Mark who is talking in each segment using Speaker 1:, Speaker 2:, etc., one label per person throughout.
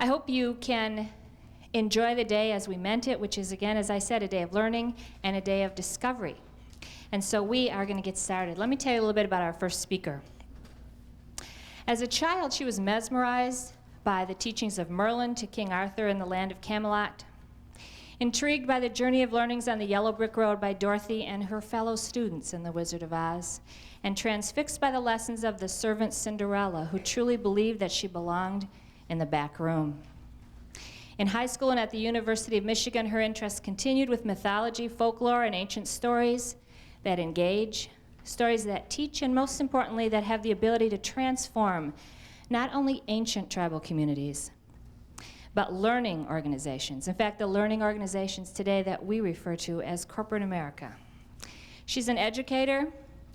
Speaker 1: I hope you can enjoy the day as we meant it, which is, again, as I said, a day of learning and a day of discovery. And so we are going to get started. Let me tell you a little bit about our first speaker. As a child, she was mesmerized by the teachings of Merlin to King Arthur in the land of Camelot, intrigued by the journey of learnings on the yellow brick road by Dorothy and her fellow students in The Wizard of Oz, and transfixed by the lessons of the servant Cinderella, who truly believed that she belonged in the back room. In high school and at the University of Michigan, her interests continued with mythology, folklore, and ancient stories that engage, stories that teach, and most importantly, that have the ability to transform not only ancient tribal communities, but learning organizations. In fact, the learning organizations today that we refer to as corporate America. She's an educator,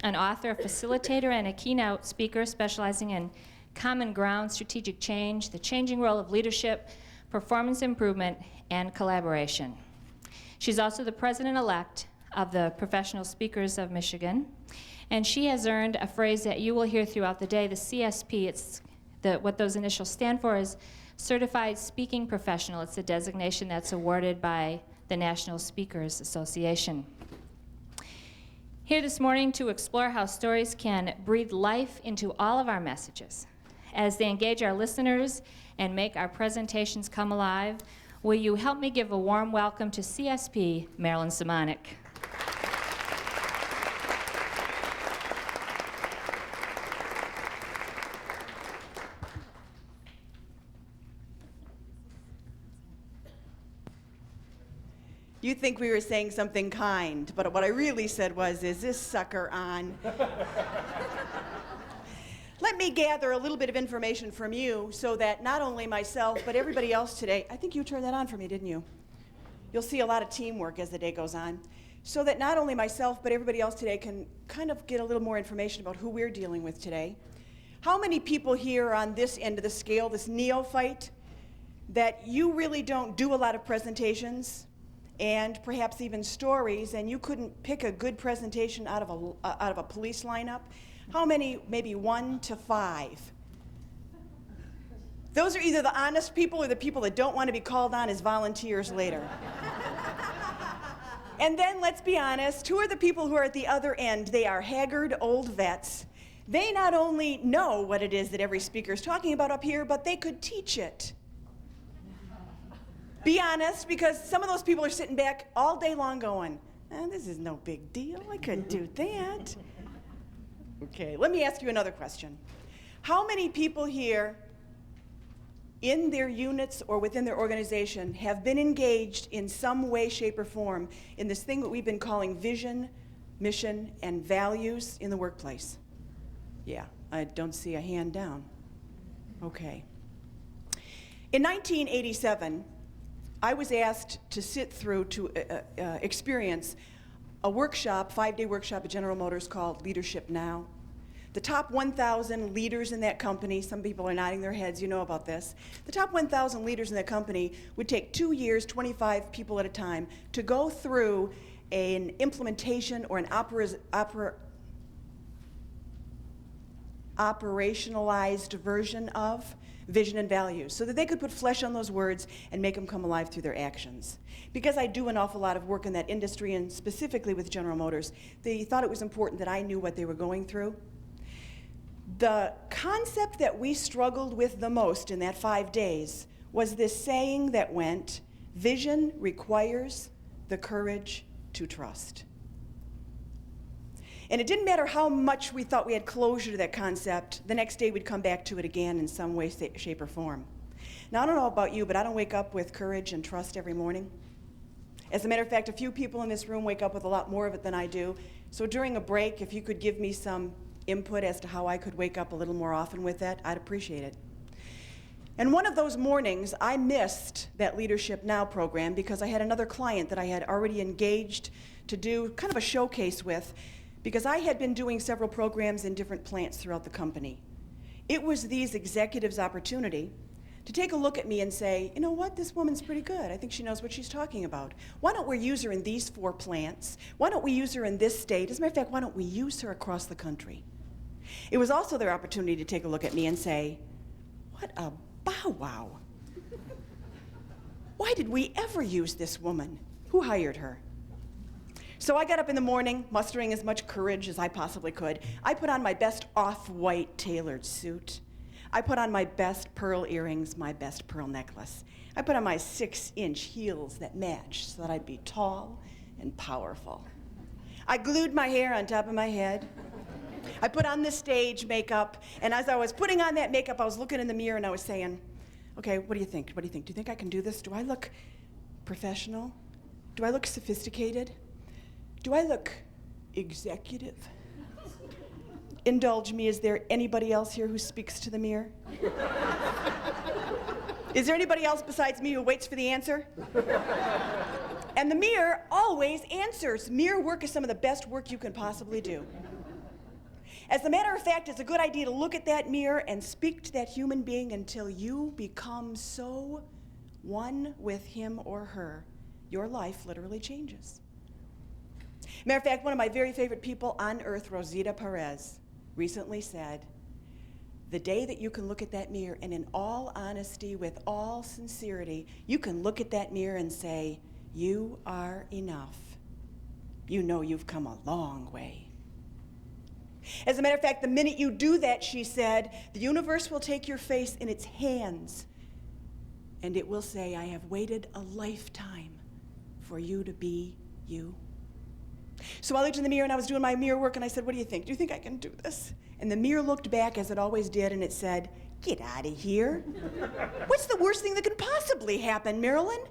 Speaker 1: an author, a facilitator, and a keynote speaker specializing in common ground, strategic change, the changing role of leadership, performance improvement, and collaboration. She's also the president-elect of the Professional Speakers of Michigan, and she has earned a phrase that you will hear throughout the day, the CSP. What those initials stand for is Certified Speaking Professional. It's a designation that's awarded by the National Speakers Association. Here this morning to explore how stories can breathe life into all of our messages as they engage our listeners and make our presentations come alive, will you help me give a warm welcome to CSP Marilynn Semonick.
Speaker 2: You think we were saying something kind, but what I really said was, is this sucker on? Let me gather a little bit of information from you so that not only myself, but everybody else today, I think you turned that on for me, didn't you? You'll see a lot of teamwork as the day goes on. So that not only myself, but everybody else today can kind of get a little more information about who we're dealing with today. How many people here on this end of the scale, this neophyte, that you really don't do a lot of presentations and perhaps even stories, and you couldn't pick a good presentation out of a police lineup? How many? Maybe 1 to 5. Those are either the honest people or the people that don't want to be called on as volunteers later. And then, let's be honest, who are the people who are at the other end? They are haggard old vets. They not only know what it is that every speaker is talking about up here, but they could teach it. Be honest, because some of those people are sitting back all day long going, this is no big deal, I could do that. Okay, let me ask you another question. How many people here in their units or within their organization have been engaged in some way, shape, or form in this thing that we've been calling vision, mission, and values in the workplace? Yeah, I don't see a hand down. Okay. In 1987, I was asked to sit through to experience a workshop, 5-day workshop at General Motors called Leadership Now. The top 1,000 leaders in that company, some people are nodding their heads, you know about this. The top 1,000 leaders in that company would take 2 years, 25 people at a time, to go through an implementation or an operationalized version of vision and values so that they could put flesh on those words and make them come alive through their actions. Because I do an awful lot of work in that industry, and specifically with General Motors, they thought it was important that I knew what they were going through. The concept that we struggled with the most in that 5 days was this saying that went, vision requires the courage to trust. And it didn't matter how much we thought we had closure to that concept, the next day we'd come back to it again in some way, shape, or form. Now, I don't know about you, but I don't wake up with courage and trust every morning. As a matter of fact, a few people in this room wake up with a lot more of it than I do. So during a break, if you could give me some input as to how I could wake up a little more often with that, I'd appreciate it. And one of those mornings, I missed that Leadership Now program because I had another client that I had already engaged to do kind of a showcase with, because I had been doing several programs in different plants throughout the company. It was these executives' opportunity to take a look at me and say, you know what, this woman's pretty good. I think she knows what she's talking about. Why don't we use her in these 4 plants? Why don't we use her in this state? As a matter of fact, why don't we use her across the country? It was also their opportunity to take a look at me and say, what a bow wow. Why did we ever use this woman? Who hired her? So I got up in the morning, mustering as much courage as I possibly could. I put on my best off-white tailored suit. I put on my best pearl earrings, my best pearl necklace. I put on my 6-inch heels that matched so that I'd be tall and powerful. I glued my hair on top of my head. I put on the stage makeup, and as I was putting on that makeup, I was looking in the mirror and I was saying, okay, what do you think? What do you think? Do you think I can do this? Do I look professional? Do I look sophisticated? Do I look executive? Indulge me, is there anybody else here who speaks to the mirror? Is there anybody else besides me who waits for the answer? And the mirror always answers. Mirror work is some of the best work you can possibly do. As a matter of fact, it's a good idea to look at that mirror and speak to that human being until you become so one with him or her, your life literally changes. Matter of fact, one of my very favorite people on earth, Rosita Perez, recently said, the day that you can look at that mirror and in all honesty, with all sincerity, you can look at that mirror and say, you are enough. You know you've come a long way. As a matter of fact, the minute you do that, she said, the universe will take your face in its hands and it will say, I have waited a lifetime for you to be you. So I looked in the mirror and I was doing my mirror work and I said, what do you think? Do you think I can do this? And the mirror looked back as it always did and it said, get out of here. What's the worst thing that could possibly happen, Marilynn?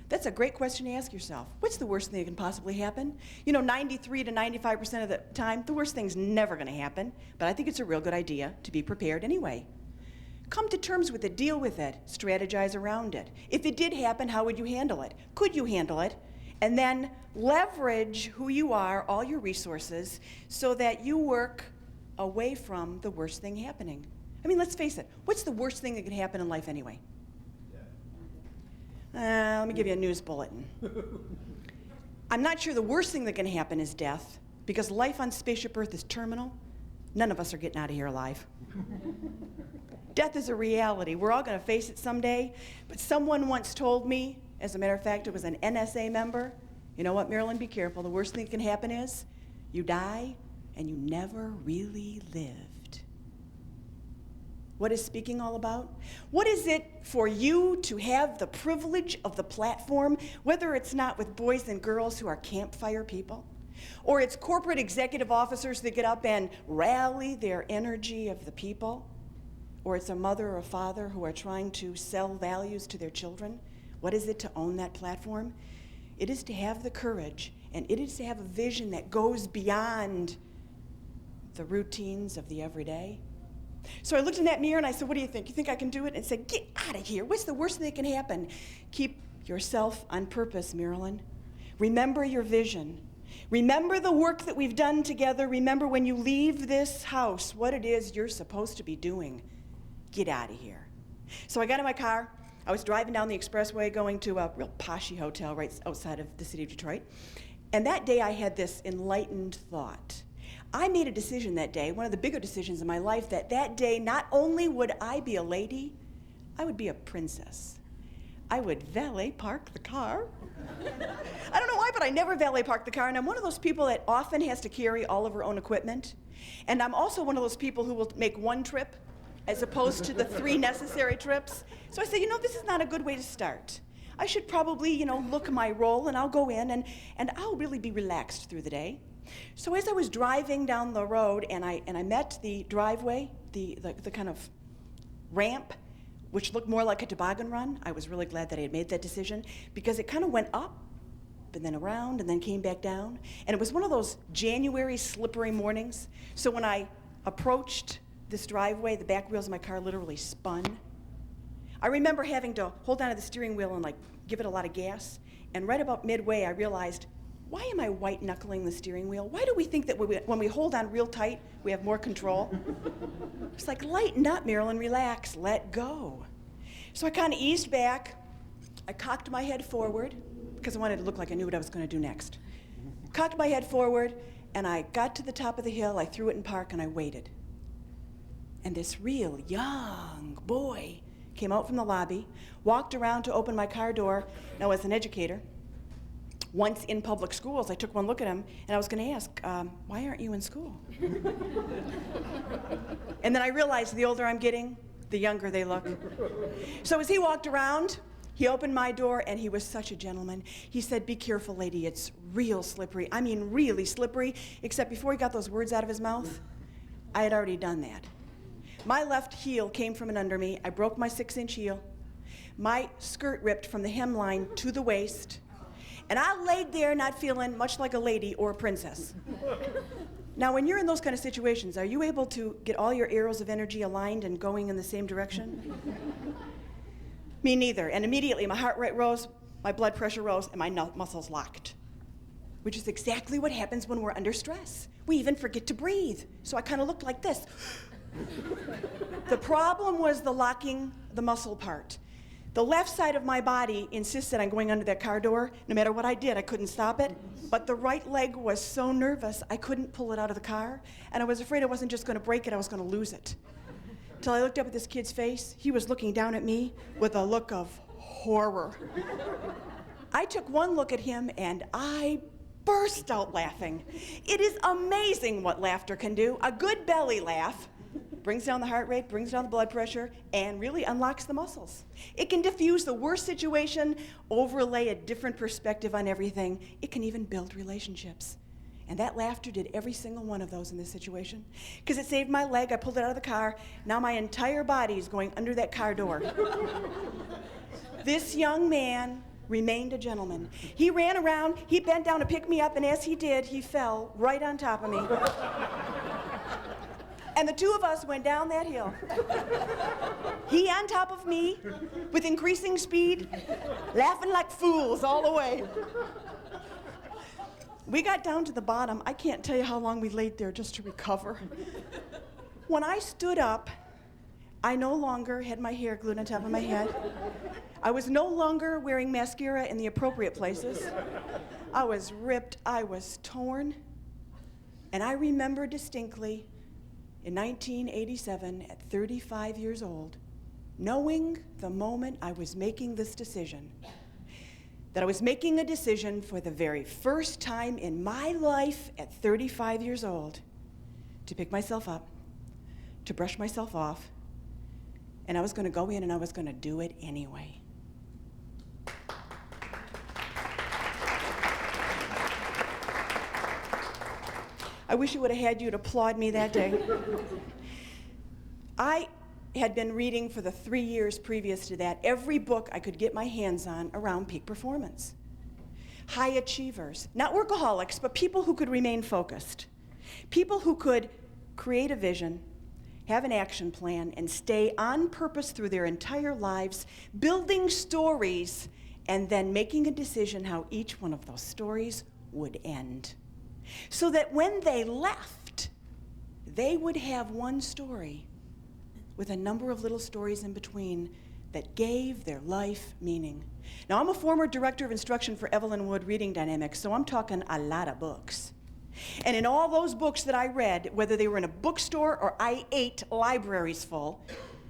Speaker 2: That's a great question to ask yourself. What's the worst thing that can possibly happen? You know, 93 to 95% of the time, the worst thing's never going to happen, but I think it's a real good idea to be prepared anyway. Come to terms with it, deal with it, strategize around it. If it did happen, how would you handle it? Could you handle it? And then leverage who you are, all your resources, so that you work away from the worst thing happening. I mean, let's face it, what's the worst thing that can happen in life anyway? Let me give you a news bulletin. I'm not sure the worst thing that can happen is death, because life on Spaceship Earth is terminal. None of us are getting out of here alive. Death is a reality. We're all going to face it someday, but someone once told me, as a matter of fact, it was an NSA member, you know what, Marilynn, be careful. The worst thing that can happen is you die and you never really lived. What is speaking all about? What is it for you to have the privilege of the platform, whether it's not with boys and girls who are campfire people, or it's corporate executive officers that get up and rally their energy of the people, or it's a mother or a father who are trying to sell values to their children? What is it to own that platform? It is to have the courage, and it is to have a vision that goes beyond the routines of the everyday. So I looked in that mirror and I said, what do you think? You think I can do it? And said, get out of here. What's the worst thing that can happen? Keep yourself on purpose, Marilynn. Remember your vision. Remember the work that we've done together. Remember when you leave this house, what it is you're supposed to be doing. Get out of here. So I got in my car. I was driving down the expressway going to a real poshy hotel right outside of the city of Detroit. And that day I had this enlightened thought. I made a decision that day, one of the bigger decisions in my life, that day not only would I be a lady, I would be a princess. I would valet park the car. I don't know why, but I never valet park the car, and I'm one of those people that often has to carry all of her own equipment. And I'm also one of those people who will make one trip as opposed to the 3 necessary trips. So I say, this is not a good way to start. I should probably, look my role, and I'll go in, and I'll really be relaxed through the day. So as I was driving down the road and I met the driveway, the kind of ramp, which looked more like a toboggan run, I was really glad that I had made that decision because it kind of went up and then around and then came back down. And it was one of those January slippery mornings. So when I approached this driveway, the back wheels of my car literally spun. I remember having to hold onto the steering wheel and give it a lot of gas. And right about midway, I realized, why am I white-knuckling the steering wheel? Why do we think that when we hold on real tight, we have more control? It's like, lighten up, Marilynn, relax, let go. So I kind of eased back. I cocked my head forward, because I wanted to look like I knew what I was going to do next. Cocked my head forward, and I got to the top of the hill, I threw it in park, and I waited. And this real young boy came out from the lobby, walked around to open my car door. Now, as an educator, once in public schools, I took one look at him, and I was going to ask, why aren't you in school? And then I realized the older I'm getting, the younger they look. So as he walked around, he opened my door, and he was such a gentleman. He said, "Be careful, lady, it's real slippery." I mean, really slippery, except before he got those words out of his mouth, I had already done that. My left heel came from under me. I broke my 6-inch heel. My skirt ripped from the hemline to the waist. And I laid there not feeling much like a lady or a princess. Now, when you're in those kind of situations, are you able to get all your arrows of energy aligned and going in the same direction? Me neither. And immediately my heart rate rose, my blood pressure rose, and my muscles locked. Which is exactly what happens when we're under stress. We even forget to breathe. So I kind of looked like this. The problem was the locking the muscle part. The left side of my body insisted on going under that car door. No matter what I did, I couldn't stop it. But the right leg was so nervous, I couldn't pull it out of the car. And I was afraid I wasn't just going to break it, I was going to lose it. Till I looked up at this kid's face. He was looking down at me with a look of horror. I took one look at him, and I burst out laughing. It is amazing what laughter can do. A good belly laugh brings down the heart rate, brings down the blood pressure, and really unlocks the muscles. It can diffuse the worst situation, overlay a different perspective on everything. It can even build relationships. And that laughter did every single one of those in this situation. Because it saved my leg, I pulled it out of the car. Now my entire body is going under that car door. This young man remained a gentleman. He ran around, he bent down to pick me up, and as he did, he fell right on top of me. And the two of us went down that hill. He on top of me, with increasing speed, laughing like fools all the way. We got down to the bottom. I can't tell you how long we laid there just to recover. When I stood up, I no longer had my hair glued on top of my head. I was no longer wearing mascara in the appropriate places. I was ripped, I was torn. And I remember distinctly, in 1987, at 35 years old, knowing the moment I was making this decision, that I was making a decision for the very first time in my life at 35 years old to pick myself up, to brush myself off, and I was going to go in and I was going to do it anyway. I wish I would have had you to applaud me that day. I had been reading for the 3 years previous to that every book I could get my hands on around peak performance. High achievers, not workaholics, but people who could remain focused. People who could create a vision, have an action plan, and stay on purpose through their entire lives, building stories, and then making a decision how each one of those stories would end. So that when they left, they would have one story with a number of little stories in between that gave their life meaning. Now, I'm a former director of instruction for Evelyn Wood Reading Dynamics, so I'm talking a lot of books. And in all those books that I read, whether they were in a bookstore or I ate libraries full,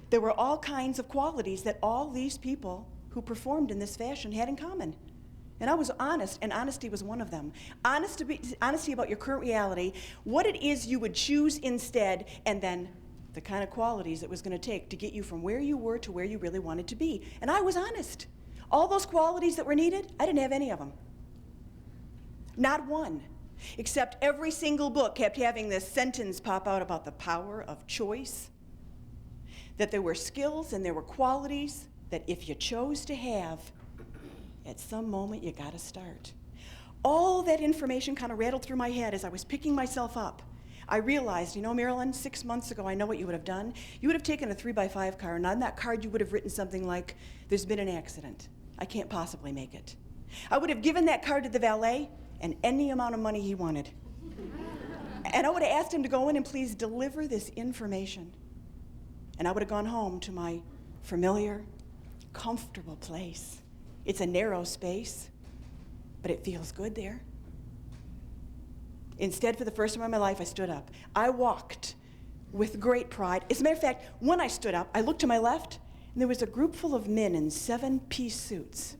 Speaker 2: there were all kinds of qualities that all these people who performed in this fashion had in common. And I was honest, and honesty was one of them. Honesty about your current reality, what it is you would choose instead, and then the kind of qualities it was going to take to get you from where you were to where you really wanted to be. And I was honest. All those qualities that were needed, I didn't have any of them. Not one. Except every single book kept having this sentence pop out about the power of choice, that there were skills and there were qualities that if you chose to have, at some moment you got to start. All that information kind of rattled through my head as I was picking myself up. I realized, you know, Marilynn, 6 months ago, I know what you would have done. You would have taken a 3x5 card, and on that card you would have written something like, "There's been an accident. I can't possibly make it." I would have given that card to the valet and any amount of money he wanted. And I would have asked him to go in and please deliver this information. And I would have gone home to my familiar, comfortable place. It's a narrow space, but it feels good there. Instead, for the first time in my life, I stood up. I walked with great pride. As a matter of fact, when I stood up, I looked to my left, and there was a group full of men in 7-piece suits.